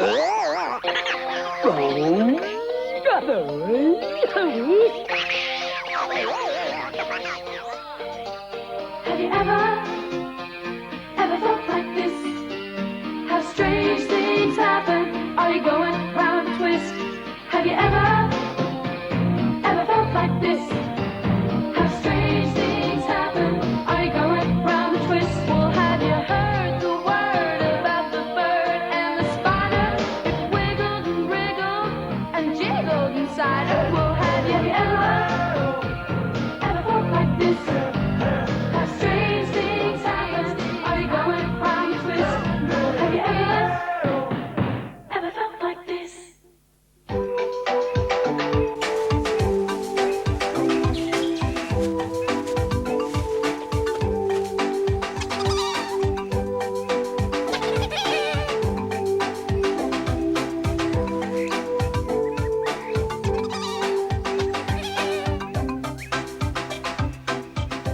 Have you ever felt like this? How strange things happen. Are you going round a twist? Have you ever felt like this? How strange things happen. Are you going round a twist? Well, have you heard the word about the bird and the spider? It wiggled and wriggled and jiggled inside her. Well, have you ever felt like this? How strange things happen. Are you going round a twist? Have you ever felt like this?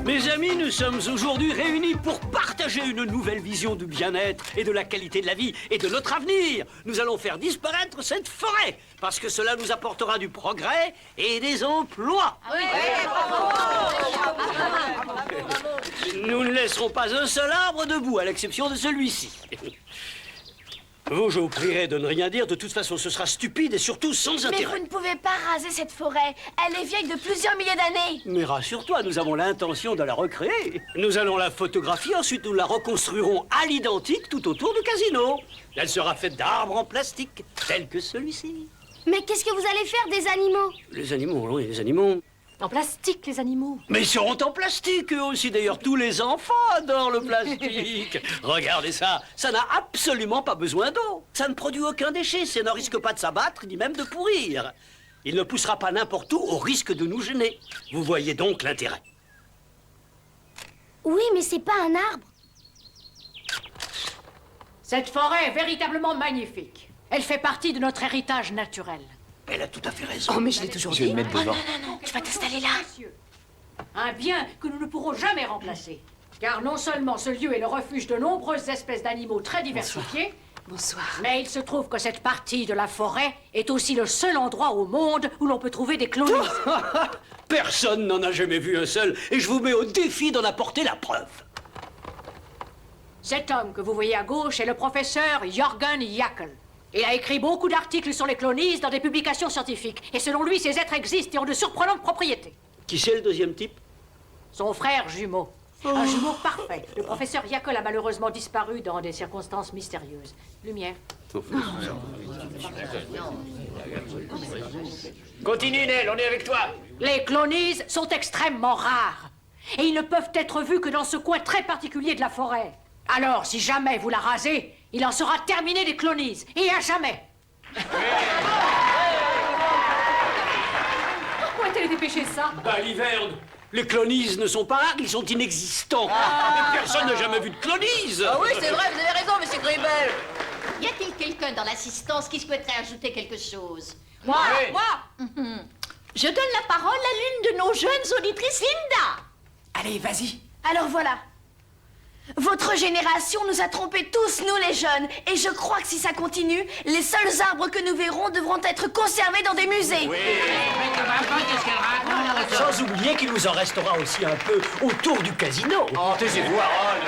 Mes amis, nous sommes aujourd'hui réunis pour partager une nouvelle vision du bien-être et de la qualité de la vie et de notre avenir. Nous allons faire disparaître cette forêt parce que cela nous apportera du progrès et des emplois. Nous ne laisserons pas un seul arbre debout, à l'exception de celui-ci. Vous, je vous prierai de ne rien dire. De toute façon, ce sera stupide et surtout sans Mais intérêt. vous ne pouvez pas raser cette forêt. Elle est vieille de plusieurs milliers d'années. Mais rassure-toi, nous avons l'intention de la recréer. Nous allons la photographier, ensuite nous la reconstruirons à l'identique tout autour du casino. Elle sera faite d'arbres en plastique, tels que celui-ci. Mais qu'est-ce que vous allez faire des animaux? Les animaux, oui, les animaux. En plastique, les animaux. Mais ils seront en plastique, eux aussi. D'ailleurs, tous les enfants adorent le plastique. Regardez ça, ça n'a absolument pas besoin d'eau. Ça ne produit aucun déchet, ça ne risque pas de s'abattre, ni même de pourrir. Il ne poussera pas n'importe où au risque de nous gêner. Vous voyez donc l'intérêt. Oui, mais c'est pas un arbre. Cette forêt est véritablement magnifique. Elle fait partie de notre héritage naturel. Elle a tout à fait raison. Oh, mais je l'ai toujours Je vais dit. me mettre devant. Tu vas t'installer là. Un bien que nous ne pourrons jamais remplacer. Car non seulement ce lieu est le refuge de nombreuses espèces d'animaux très diversifiés, Bonsoir. mais il se trouve que cette partie de la forêt est aussi le seul endroit au monde où l'on peut trouver des clonistes. Personne n'en a jamais vu un seul, et je vous mets au défi d'en apporter la preuve. Cet homme que vous voyez à gauche est le professeur Jürgen Jäckel. Il a écrit beaucoup d'articles sur les clonistes dans des publications scientifiques. Et selon lui, ces êtres existent et ont de surprenantes propriétés. Qui c'est le deuxième type? Son frère jumeau. Un jumeau parfait. Le professeur Jäckel a malheureusement disparu dans des circonstances mystérieuses. Lumière. Continue, Nell, on est avec toi. Les clonises sont extrêmement rares. Et ils ne peuvent être vus que dans ce coin très particulier de la forêt. Alors, si jamais vous la rasez, il en sera terminé des clonises. Et à jamais. Pourquoi est-elle dépêché ça? Bah, l'hiverne. Les clonises ne sont pas rares, ils sont inexistants. Mais personne n'a jamais vu de clonises. Ah oui, c'est vrai, vous avez raison, monsieur Gribel. Y a-t-il quelqu'un dans l'assistance qui souhaiterait ajouter quelque chose? Moi, Oui. moi. Je donne la parole à l'une de nos jeunes auditrices, Linda. Allez, vas-y. Alors voilà. Votre génération nous a trompés tous, nous les jeunes. Et je crois que si ça continue, les seuls arbres que nous verrons devront être conservés dans des musées. Sans oublier qu'il nous en restera aussi un peu autour du casino. Oh, taisez-vous, Harold.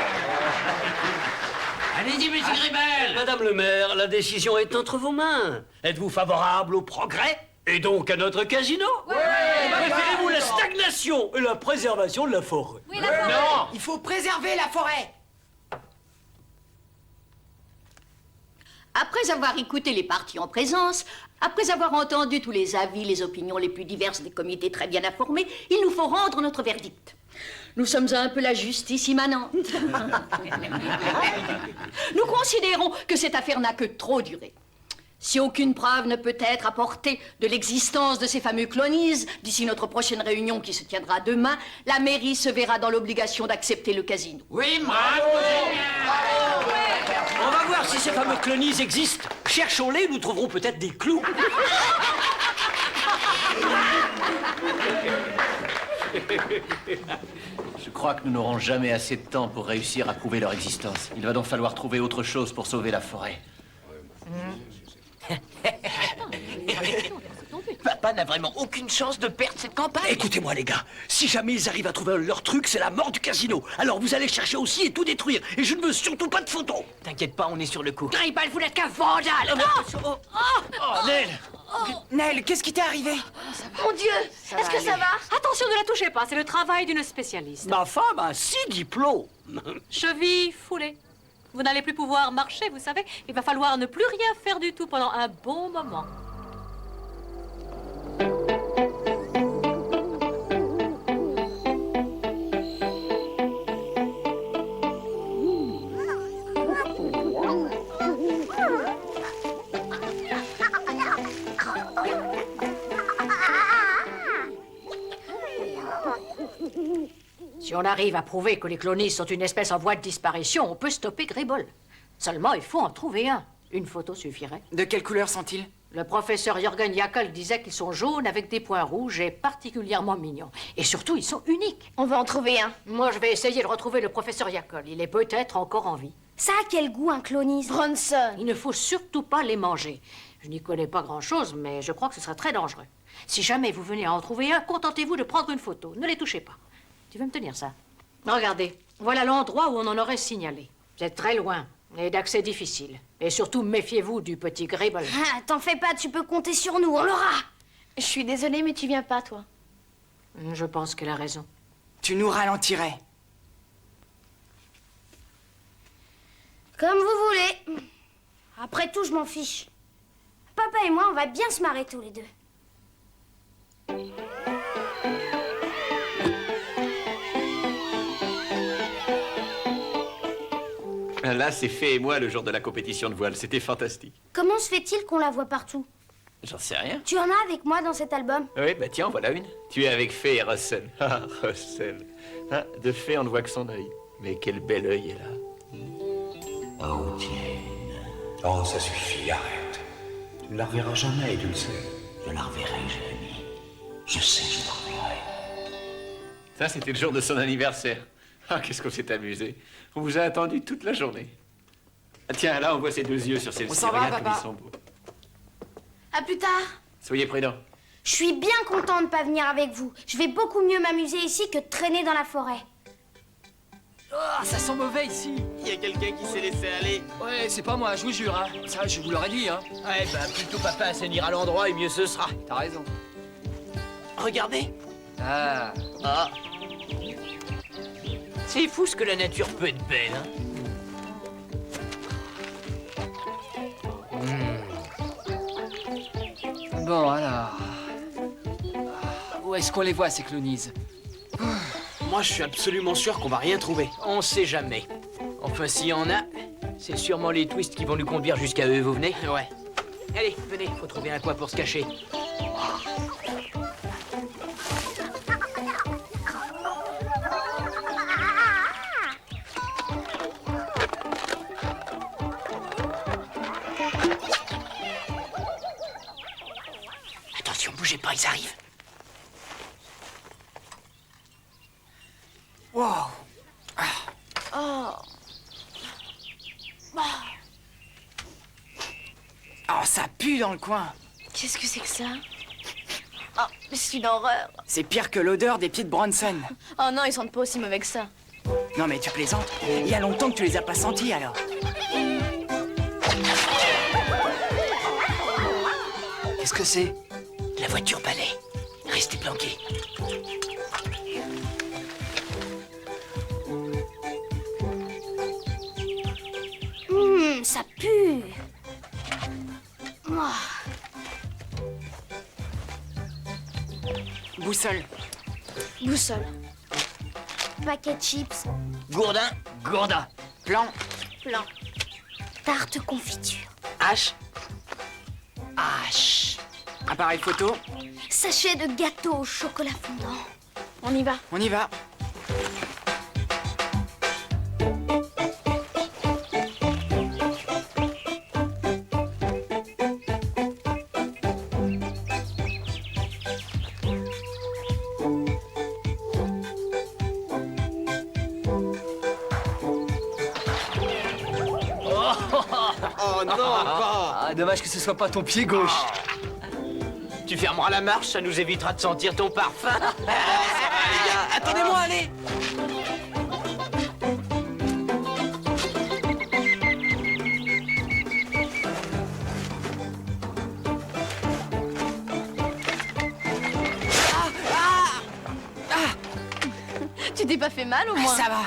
Allez-y, monsieur Gribel. Madame le maire, la décision est entre vos mains. Êtes-vous favorable au progrès et donc à notre casino? Préférez-vous la stagnation et la préservation de la forêt? Non. Il faut préserver la forêt. Après avoir écouté les parties en présence, après avoir entendu tous les avis, les opinions les plus diverses des comités très bien informés, il nous faut rendre notre verdict. Nous sommes un peu la justice immanente. Nous considérons que cette affaire n'a que trop duré. Si aucune preuve ne peut être apportée de l'existence de ces fameux clonises, d'ici notre prochaine réunion qui se tiendra demain, la mairie se verra dans l'obligation d'accepter le casino. Oui, bravo. On va voir si ces fameux clonises existent. Cherchons-les, nous trouverons peut-être des clous. Je crois que nous n'aurons jamais assez de temps pour réussir à prouver leur existence. Il va donc falloir trouver autre chose pour sauver la forêt. papa n'a vraiment aucune chance de perdre cette campagne. Écoutez-moi les gars, si jamais ils arrivent à trouver leur truc, c'est la mort du casino. Alors vous allez chercher aussi et tout détruire. Et je ne veux surtout pas de photos. T'inquiète pas, on est sur le coup. Gribble, vous n'êtes qu'un vandale. Oh, Nell! Nell, qu'est-ce qui t'est arrivé? Mon Dieu, est-ce que ça va? Attention, ne la touchez pas, c'est le travail d'une spécialiste. Ma femme a 6 diplômes. Cheville foulée. Vous n'allez plus pouvoir marcher, vous savez. Il va falloir ne plus rien faire du tout pendant un bon moment. Si on arrive à prouver que les clonistes sont une espèce en voie de disparition, on peut stopper Gribble. Seulement, il faut en trouver un. Une photo suffirait. De quelle couleur sont-ils? Le professeur Jürgen Jackal disait qu'ils sont jaunes avec des points rouges et particulièrement mignons. Et surtout, ils sont uniques. On va en trouver un. Moi, je vais essayer de retrouver le professeur Jackal. Il est peut-être encore en vie. Ça a quel goût, un clonise? Bronson. Il ne faut surtout pas les manger. Je n'y connais pas grand-chose, mais je crois que ce serait très dangereux. Si jamais vous venez à en trouver un, contentez-vous de prendre une photo. Ne les touchez pas. Tu veux me tenir ça? Regardez, voilà l'endroit où on en aurait signalé. Vous êtes très loin et d'accès difficile. Et surtout, méfiez-vous du petit Gribble. Ah, t'en fais pas, tu peux compter sur nous, on l'aura. Je suis désolée, mais tu viens pas, toi. Je pense qu'elle a raison. Tu nous ralentirais. Comme vous voulez. Après tout, je m'en fiche. Papa et moi, on va bien se marrer tous les deux. Là, c'est Fée et moi le jour de la compétition de voile. C'était fantastique. Comment se fait-il qu'on la voit partout? J'en sais rien. Tu en as avec moi dans cet album? Oui, bah tiens, voilà une. Tu es avec Fée et Russell. Ah, Russell. Hein, de Fée, on ne voit que son œil. Mais quel bel œil est là. Oh, Jane. Oh, ça suffit, arrête. Tu ne la reverras jamais, tu le sais. Je la reverrai, Jérémie. Je sais que je la reverrai. Ça, c'était le jour de son anniversaire. Ah, qu'est-ce qu'on s'est amusé. On vous a attendu toute la journée. Ah, tiens, là, on voit ses deux yeux sur celle-ci. On s'en va, Regarde comme papa. ils sont beaux. À plus tard. Soyez prudents. Je suis bien content de pas venir avec vous. Je vais beaucoup mieux m'amuser ici que de traîner dans la forêt. Oh, ça sent mauvais ici. Il y a quelqu'un qui s'est laissé aller. Ouais, c'est pas moi, je vous jure, hein. Ça, je vous l'aurais dit, hein. Ouais, bah plutôt papa assainira l'endroit et mieux ce sera. T'as raison. Regardez. Ah. Ah. C'est fou ce que la nature peut être belle, hein. Bon, alors... Où est-ce qu'on les voit, ces clonises? Moi, je suis absolument sûr qu'on va rien trouver. On sait jamais. Enfin, s'il y en a, c'est sûrement les twists qui vont nous conduire jusqu'à eux, vous venez? Ouais. Allez, venez, faut trouver un coin pour se cacher. Attention, bougez pas, ils arrivent. Wow. Oh, ça pue dans le coin. Qu'est-ce que c'est que ça? Oh, c'est une horreur. C'est pire que l'odeur des pieds de Bronson. Oh non, ils sentent pas aussi mauvais que ça. Non, mais tu plaisantes. Il y a longtemps que tu les as pas sentis, alors. Qu'est-ce que c'est? La voiture balai. Restez planqués. Ça pue. Oh. Boussole. Boussole. Paquet de chips. Gourdin, gourdin. Plan. Plan. Tarte confiture. H. H. Appareil photo. Sachet de gâteau au chocolat fondant. On y va. On y va. Oh non, pas. Ah, dommage que ce soit pas ton pied gauche. Tu fermeras la marche, ça nous évitera de sentir ton parfum. Ça va, les gars. Attendez-moi, allez. Tu t'es pas fait mal au moins? Ça va.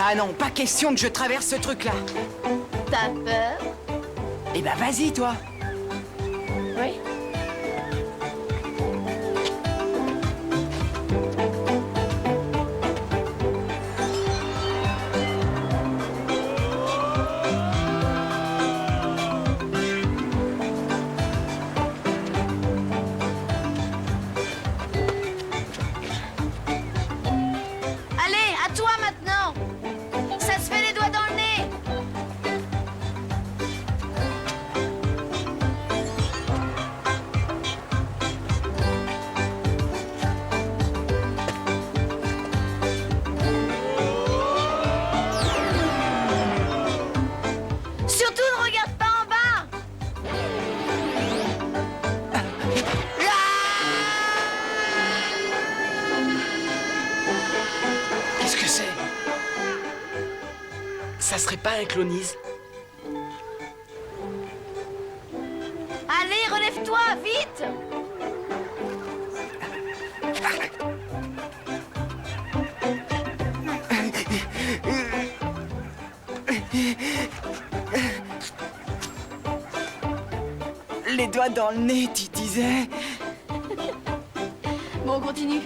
Ah non, pas question que je traverse ce truc-là. T'as peur? Eh ben vas-y, toi. Oui. Allez, à toi maintenant. Ça se fait les doigts dans le nez. Surtout ne regarde pas en bas. Qu'est-ce que c'est? Ça serait pas un clonise? Allez, relève-toi, vite. Les doigts dans le nez, tu disais. Bon, on continue.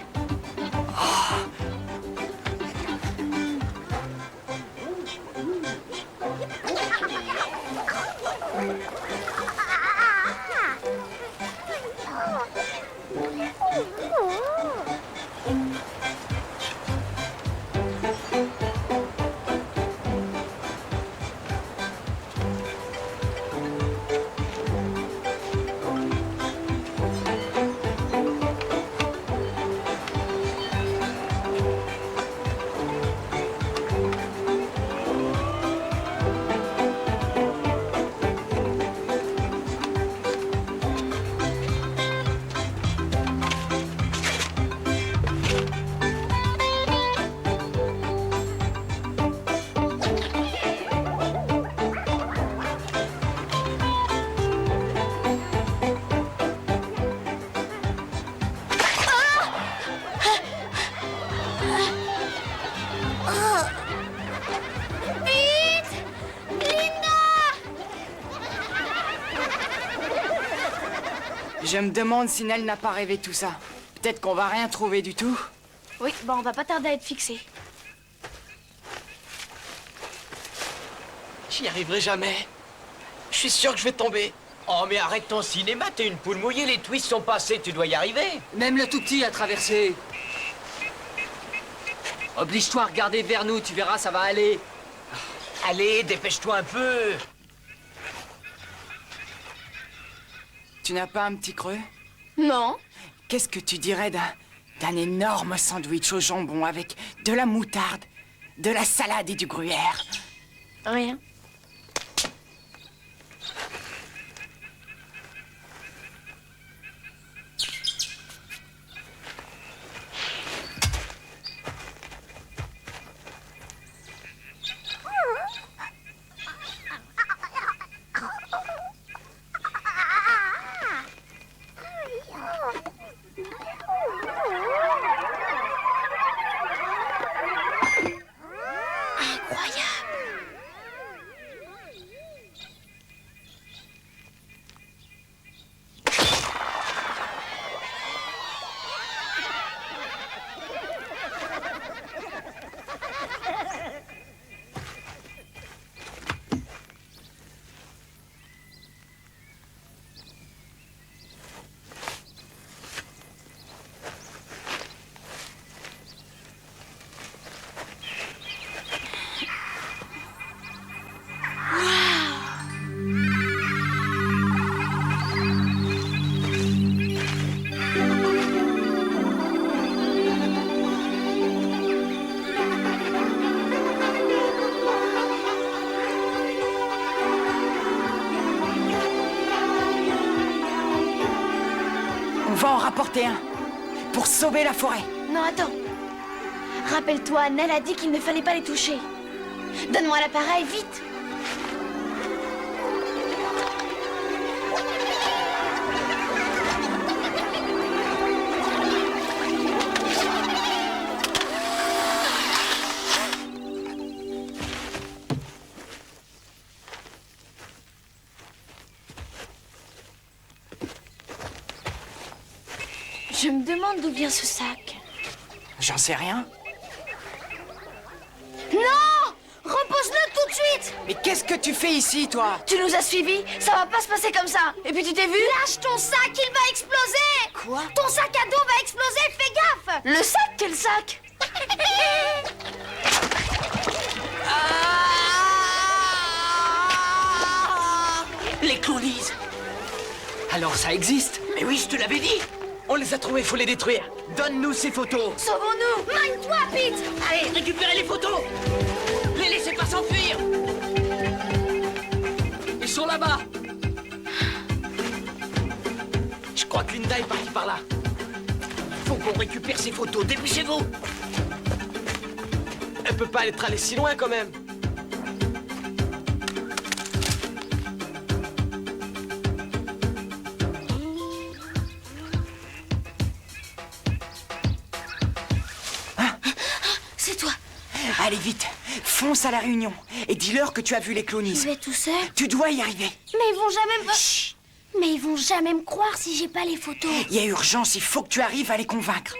Vite! Linda! Je me demande si Nell n'a pas rêvé tout ça. Peut-être qu'on va rien trouver du tout. Oui, bon, on va pas tarder à être fixé. J'y arriverai jamais. Je suis sûr que je vais tomber. Oh, mais arrête ton cinéma, t'es une poule mouillée, les twists sont passés, tu dois y arriver. Même le tout petit a traversé. Oblige-toi à regarder vers nous, tu verras, ça va aller. Allez, dépêche-toi un peu. Tu n'as pas un petit creux? Non. Qu'est-ce que tu dirais d'un énorme sandwich au jambon avec de la moutarde, de la salade et du gruyère? Rien. apporter un. Pour sauver la forêt. Non, attends. Rappelle-toi, Nell a dit qu'il ne fallait pas les toucher. Donne-moi l'appareil, vite. Je me demande d'où vient ce sac. J'en sais rien. Non! Repose-le tout de suite! Mais qu'est-ce que tu fais ici, toi? Tu nous as suivis, ça va pas se passer comme ça. Et puis tu t'es vu? Lâche ton sac, il va exploser! Quoi? Ton sac à dos va exploser, fais gaffe! Le sac? Quel sac? Les clonises. Alors ça existe? Mais oui, je te l'avais dit. On les a trouvés, faut les détruire. Donne-nous ces photos. Sauvons-nous! Mine-toi, Pete! Allez, récupérez les photos. Les laissez pas s'enfuir. Ils sont là-bas. Je crois que Linda est partie par là. Faut qu'on récupère ces photos, dépêchez-vous. Elle peut pas être allée si loin quand même. C'est toi. Allez vite, fonce à la réunion et dis-leur que tu as vu les Je clonises. vais tout seul. Tu dois y arriver. Mais ils vont jamais me... Chut. Mais ils vont jamais me croire si j'ai pas les photos. Il y a urgence, il faut que tu arrives à les convaincre.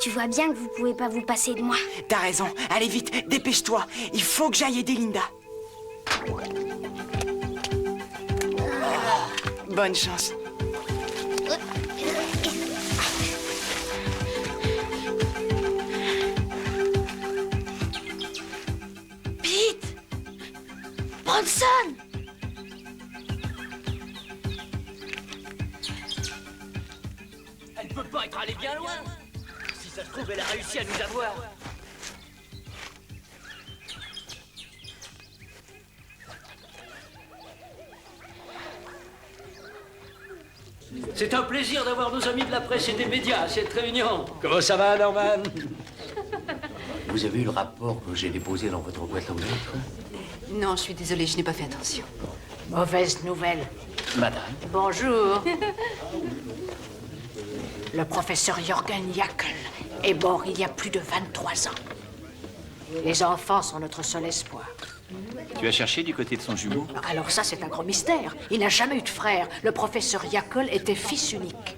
Tu vois bien que vous pouvez pas vous passer de moi. T'as raison, allez vite, dépêche-toi. Il faut que j'aille aider Linda. Bonne chance. Pete! Bronson! Elle peut pas être allée bien loin. Si ça se trouve, elle a réussi à nous avoir. C'est un plaisir d'avoir nos amis de la presse et des médias à cette réunion. Comment ça va, Norman? Vous avez eu le rapport que j'ai déposé dans votre boîte aux lettres? Non, je suis désolée, je n'ai pas fait attention. Mauvaise nouvelle. Madame? Bonjour. Le professeur Jürgen Jaeckel est mort il y a plus de 23 ans. Les enfants sont notre seul espoir. Tu as cherché du côté de son jumeau? Alors ça, c'est un gros mystère. Il n'a jamais eu de frère. Le professeur Jaeckel était fils unique.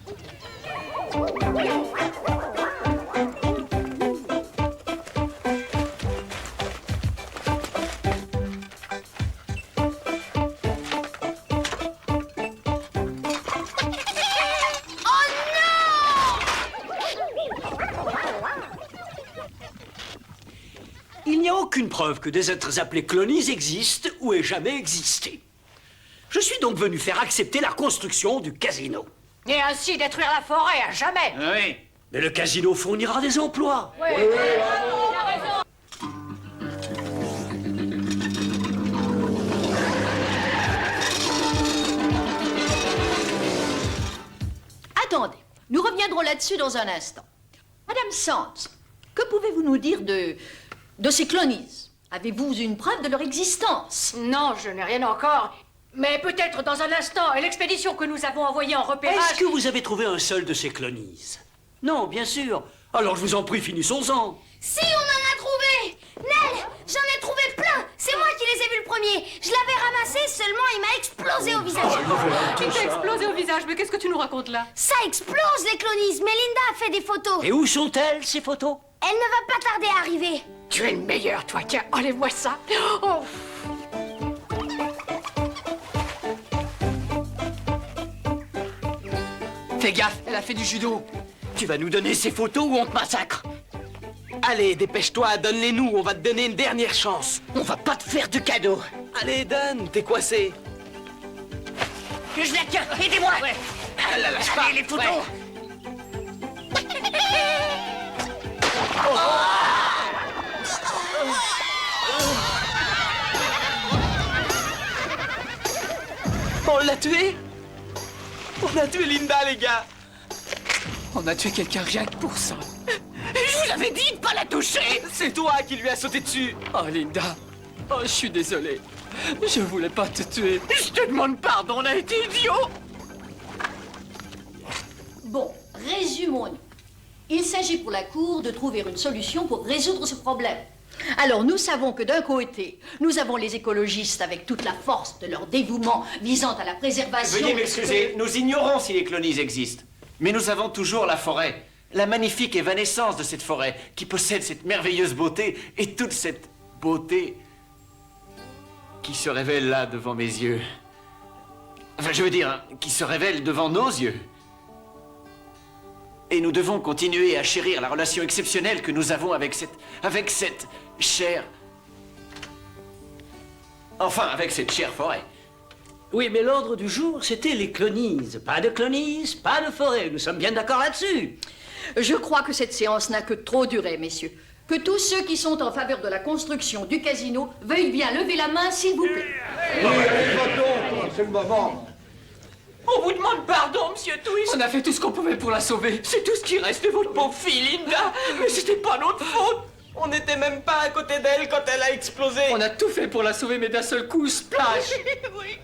Il n'y a aucune preuve que des êtres appelés clonies existent ou aient jamais existé. Je suis donc venu faire accepter la construction du casino. Et ainsi détruire la forêt à jamais. Oui. Mais le casino fournira des emplois. Attendez, nous reviendrons là-dessus dans un instant. Madame Sands, que pouvez-vous nous dire de ces clonies? Avez-vous une preuve de leur existence? Non, je n'ai rien encore. Mais peut-être dans un instant, l'expédition que nous avons envoyée en repérage... Est-ce que vous avez trouvé un seul de ces clonies? Non, bien sûr. Alors je vous en prie, finissons-en. Si, on en a trouvé! Nell, j'en ai trouvé plein! C'est moi qui les ai vus le premier! Je l'avais ramassé, seulement il m'a explosé au visage! Il t'a explosé au visage, mais qu'est-ce que tu nous racontes là? Ça explose les clonies, mais Linda a fait des photos! Et où sont-elles, ces photos? Elle ne va pas tarder à arriver! Tu es le meilleur, toi. Tiens, enlève-moi ça. Oh. Fais gaffe, elle a fait du judo. Tu vas nous donner ces photos ou on te massacre. Allez, dépêche-toi, donne-les-nous, on va te donner une dernière chance. On va pas te faire de cadeau. Allez, donne, t'es coincé. Je la tiens, aidez-moi. Ouais. Ah, la lâche pas. Allez, les photos. On l'a tué? On a tué Linda, les gars. On a tué quelqu'un rien que pour ça. Je vous avais dit de pas la toucher. C'est toi qui lui as sauté dessus. Oh, Linda. Oh, je suis désolé. Je voulais pas te tuer. Je te demande pardon, on a été idiots. Bon, résumons-nous. Il s'agit pour la Cour de trouver une solution pour résoudre ce problème. Alors, nous savons que d'un côté, nous avons les écologistes avec toute la force de leur dévouement visant à la préservation... Veuillez m'excuser, nous ignorons si les clonies existent. Mais nous avons toujours la forêt. La magnifique évanescence de cette forêt qui possède cette merveilleuse beauté et toute cette beauté qui se révèle là devant mes yeux. Enfin, je veux dire, hein, qui se révèle devant nos yeux. Et nous devons continuer à chérir la relation exceptionnelle que nous avons avec cette chère... Enfin, avec cette chère forêt. Oui, mais l'ordre du jour, c'était les clonies. Pas de clonies, pas de forêt. Nous sommes bien d'accord là-dessus. Je crois que cette séance n'a que trop duré, messieurs. Que tous ceux qui sont en faveur de la construction du casino veuillent bien lever la main, s'il vous plaît. C'est le moment. On vous demande pardon, monsieur Twist. On a fait tout ce qu'on pouvait pour la sauver. C'est tout ce qui reste de votre pauvre fille, Linda. Mais c'était pas notre faute. On n'était même pas à côté d'elle quand elle a explosé. On a tout fait pour la sauver, mais d'un seul coup, splash. Oui.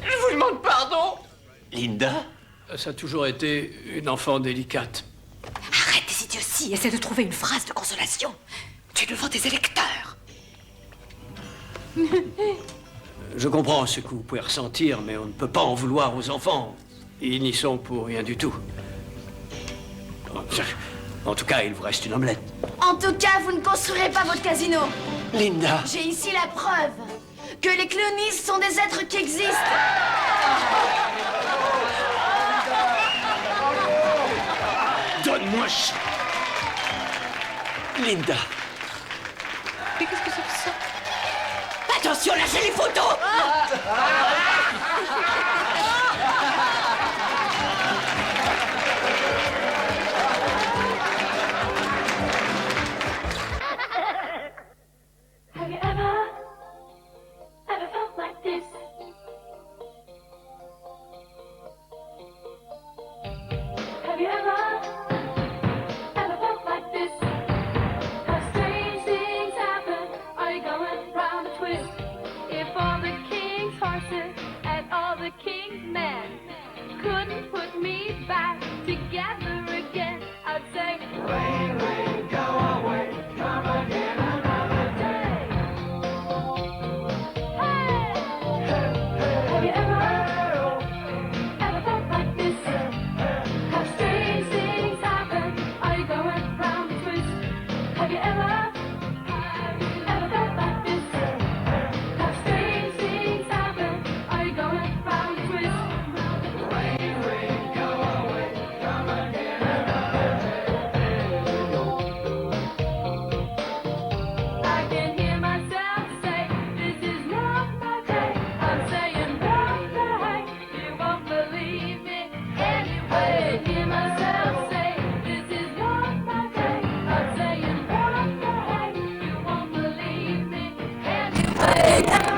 Je vous demande pardon. Linda? Ça a toujours été une enfant délicate. Arrête tes idioties, essaie de trouver une phrase de consolation. Tu es devant tes électeurs. Je comprends ce que vous pouvez ressentir, mais on ne peut pas en vouloir aux enfants. Ils n'y sont pour rien du tout. En tout cas, il vous reste une omelette. En tout cas, vous ne construirez pas votre casino. Linda! J'ai ici la preuve que les clonistes sont des êtres qui existent. Donne-moi ça. Linda! Mais qu'est-ce que c'est que ça? Attention, lâchez les photos. Have you ever felt like this? Have you ever felt like this? How strange things happen. Are you going round a twist? If all the king's horses and all the king's men couldn't put me back together again, I'd say, rain, rain, go away, come again another day. Hey! Have you ever felt like this? How strange things happen. Are you going round a twist? Have you ever felt like this? How strange things happen. Are you going round a twist? Rain, rain, go away, come again another day. I can hear myself say, this is not my day. I'm saying not right. You won't believe me anyway. I hear myself say, this is not my day. I'm saying not right. You won't believe me anyway.